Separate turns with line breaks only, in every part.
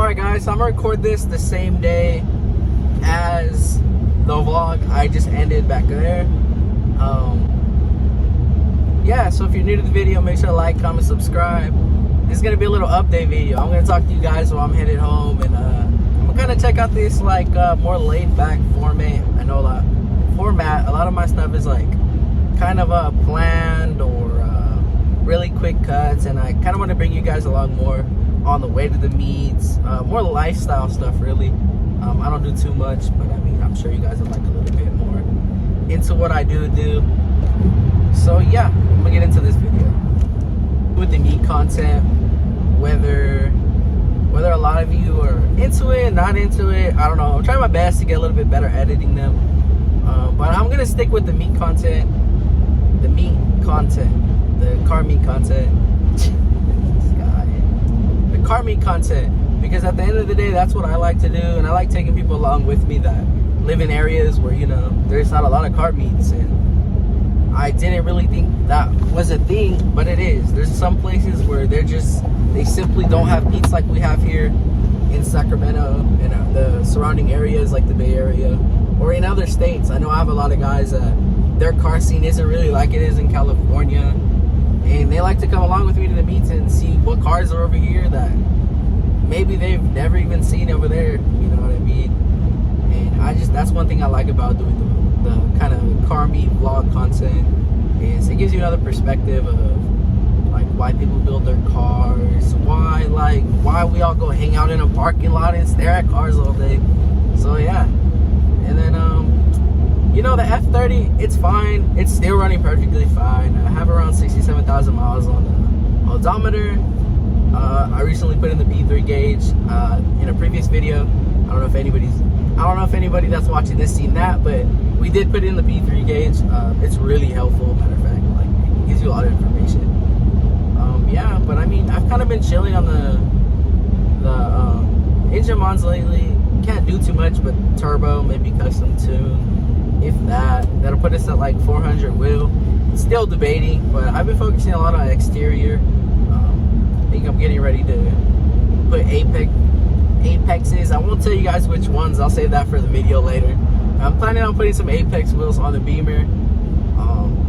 Alright guys, so I'm gonna record this the same day as the vlog I just ended back there. Yeah, so if you're new to the video, make sure to like, comment, subscribe. This is gonna be a little update video. I'm gonna talk to you guys while I'm headed home, and I'm gonna kind of check out this like more laid back format. I know a lot of my stuff is like kind of planned or really quick cuts, and I kind of want to bring you guys along more on the way to the meets, more lifestyle stuff really. I don't do too much, but I mean, I'm sure you guys would like a little bit more into what I do. So yeah, I'm gonna get into this video with the meet content, whether a lot of you are into it, not into it, I don't know. I'm trying my best to get a little bit better editing them, but I'm gonna stick with the meet content, the car meet content. Car meet content, because at the end of the day, that's what I like to do, and I like taking people along with me that live in areas where, you know, there's not a lot of car meets, and I didn't really think that was a thing, but it is. There's some places where they simply don't have meets like we have here in Sacramento and the surrounding areas like the Bay Area or in other states. I know I have a lot of guys that their car scene isn't really like it is in California, and they like to come along with me to the meets and see what cars are over here that maybe they've never even seen over there, you know what I mean? And that's one thing I like about doing the kind of car meet vlog content, is it gives you another perspective of like why people build their cars, why we all go hang out in a parking lot and stare at cars all day. So yeah. And then you know, the F30, it's fine. It's still running perfectly fine. I have around 67,000 miles on the odometer. I recently put in the B3 gauge in a previous video. I don't know if anybody that's watching this seen that, but we did put in the B3 gauge. It's really helpful. Matter of fact, like, it gives you a lot of information. Yeah, but I mean, I've kind of been chilling on the engine mods lately. Can't do too much, but turbo, maybe custom tune. If that'll put us at like 400 wheel. Still debating, but I've been focusing a lot on exterior. I think I'm getting ready to put apexes. I won't tell you guys which ones. I'll save that for the video later. I'm planning on putting some apex wheels on the Beamer.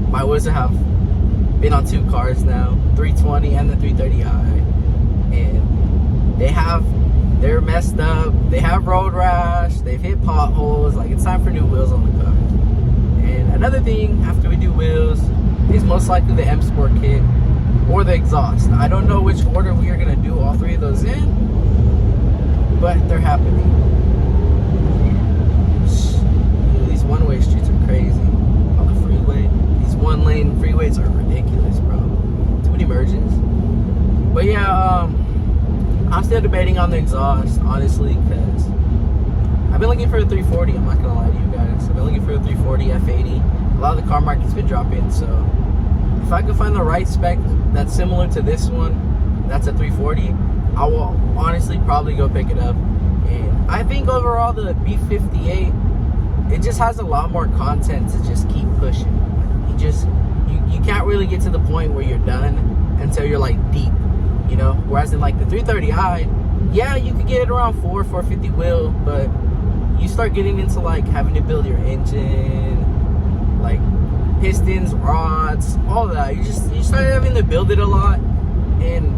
My wheels have been on two cars now, 320 and the 330i, and they're messed up. They have road rash. They've hit potholes. Like, it's time for new wheels on the car. And another thing after we do wheels is most likely the M Sport kit or the exhaust. I don't know which order we are gonna do all three of those in, but they're happening. These one-way streets are crazy on the freeway. These one-lane freeways are ridiculous, bro. Too many merges. But yeah, I'm still debating on the exhaust, honestly, because I've been looking for a 340. I'm not gonna lie to you guys. I've been looking for a 340 F80. A lot of the car market's been dropping, so if I can find the right spec that's similar to this one, that's a 340, I will honestly probably go pick it up. And I think overall the B58, it just has a lot more content to just keep pushing. You can't really get to the point where you're done until you're like deep, you know? Whereas in like the 330i, yeah, you could get it around 450 wheel, but you start getting into like having to build your engine, like pistons, rods, all that. You start having to build it a lot. And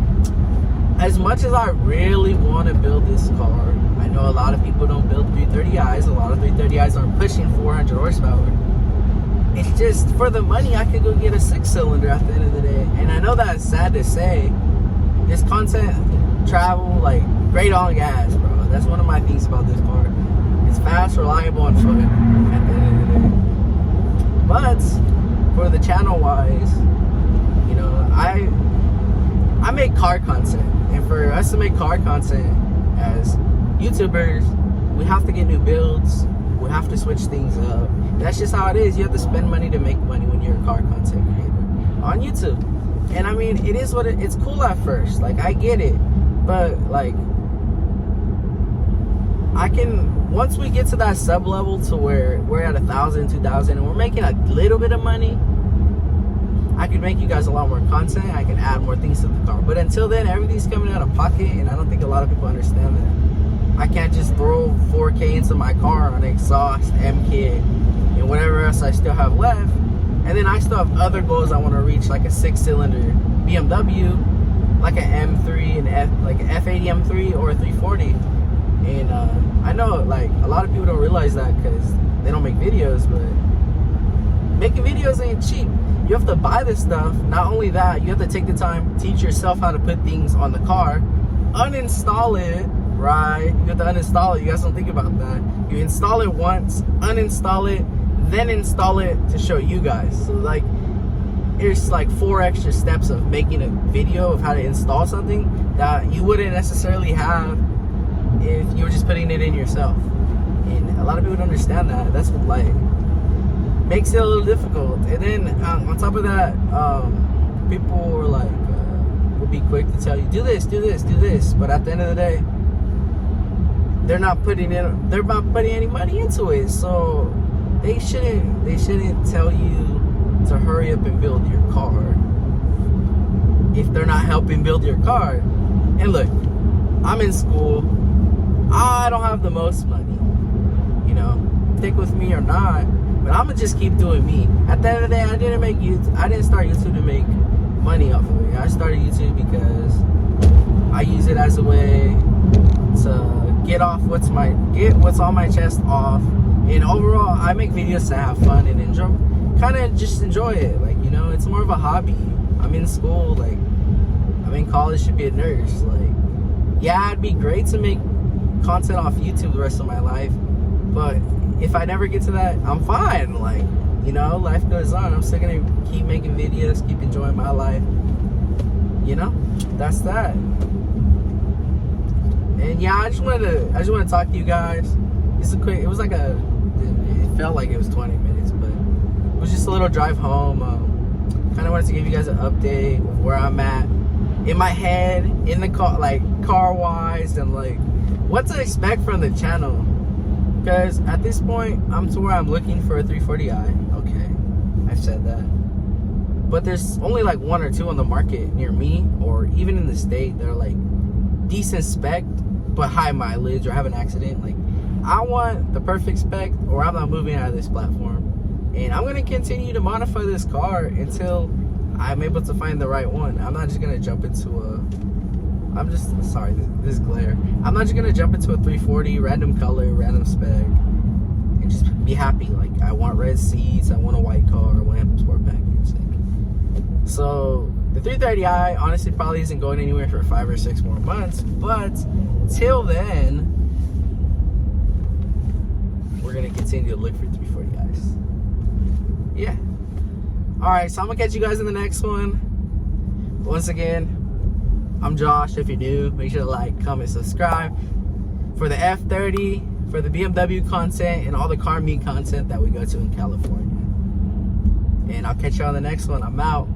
as much as I really want to build this car, I know a lot of people don't build 330i's. A lot of 330i's aren't pushing 400 horsepower. It's just, for the money, I could go get a 6-cylinder at the end of the day. And I know that's sad to say. This content, travel, like, great on gas, bro. That's one of my things about this car. It's fast, reliable, and fun at the end of the day. But for the channel wise, you know, I make car content, and for us to make car content as YouTubers, we have to get new builds. We have to switch things up. That's just how it is. You have to spend money to make money when you're a car content creator on YouTube. And I mean, it is what it's cool at first. Like, I get it, but like, once we get to that sub level to where we're at 1,000, 2,000, and we're making a little bit of money, I could make you guys a lot more content. I can add more things to the car. But until then, everything's coming out of pocket, and I don't think a lot of people understand that. I can't just throw 4K into my car on exhaust, M kit, and whatever else I still have left. And then I still have other goals I want to reach, like a 6-cylinder BMW, like an M3 and like an F80 M3 or a 340. And I know like a lot of people don't realize that because they don't make videos, but making videos ain't cheap. You have to buy this stuff. Not only that, you have to take the time, teach yourself how to put things on the car, uninstall it, right? You have to uninstall it. You guys don't think about that. You install it once, uninstall it, then install it to show you guys. So like, there's like 4 extra steps of making a video of how to install something that you wouldn't necessarily have if you were just putting it in yourself. And a lot of people don't understand that. That's what like makes it a little difficult. And then on top of that, people were like will be quick to tell you do this, do this, do this, but at the end of the day, they're not putting any money into it. So they shouldn't tell you to hurry up and build your car if they're not helping build your car. And look, I'm in school, I don't have the most money, you know, stick with me or not, but I'm gonna just keep doing me. At the end of the day, I didn't start YouTube to make money off of it. I started YouTube because I use it as a way to get what's on my chest off. And overall, I make videos to have fun and just enjoy it. Like, you know, it's more of a hobby. I'm in school, like I'm in college to be a nurse. Like, yeah, it'd be great to make content off YouTube the rest of my life, but if I never get to that, I'm fine. Like, you know, life goes on. I'm still gonna keep making videos, keep enjoying my life. You know, that's that. And yeah, I just wanted to talk to you guys. It was like it felt like it was 20 minutes, but it was just a little drive home. Kind of wanted to give you guys an update of where I'm at in my head, in the car, like car wise, and like what to expect from the channel. Because at this point, I'm to where I'm looking for a 340i. Okay, I've said that. But there's only like 1 or 2 on the market near me, or even in the state, that are like decent spec, but high mileage, or have an accident. Like, I want the perfect spec, or I'm not moving out of this platform. And I'm gonna continue to modify this car until I'm able to find the right one. I'm not just gonna jump into this glare. I'm not just gonna jump into a 340, random color, random spec, and just be happy. Like, I want red seats, I want a white car, I want a sport package. So the 330i honestly probably isn't going anywhere for 5 or 6 more months, but till then, we're gonna continue to look for 340i's. Yeah. Alright, so I'm gonna catch you guys in the next one. Once again, I'm Josh. If you're new, make sure to like, comment, subscribe for the F30, for the BMW content, and all the car meet content that we go to in California. And I'll catch you on the next one. I'm out.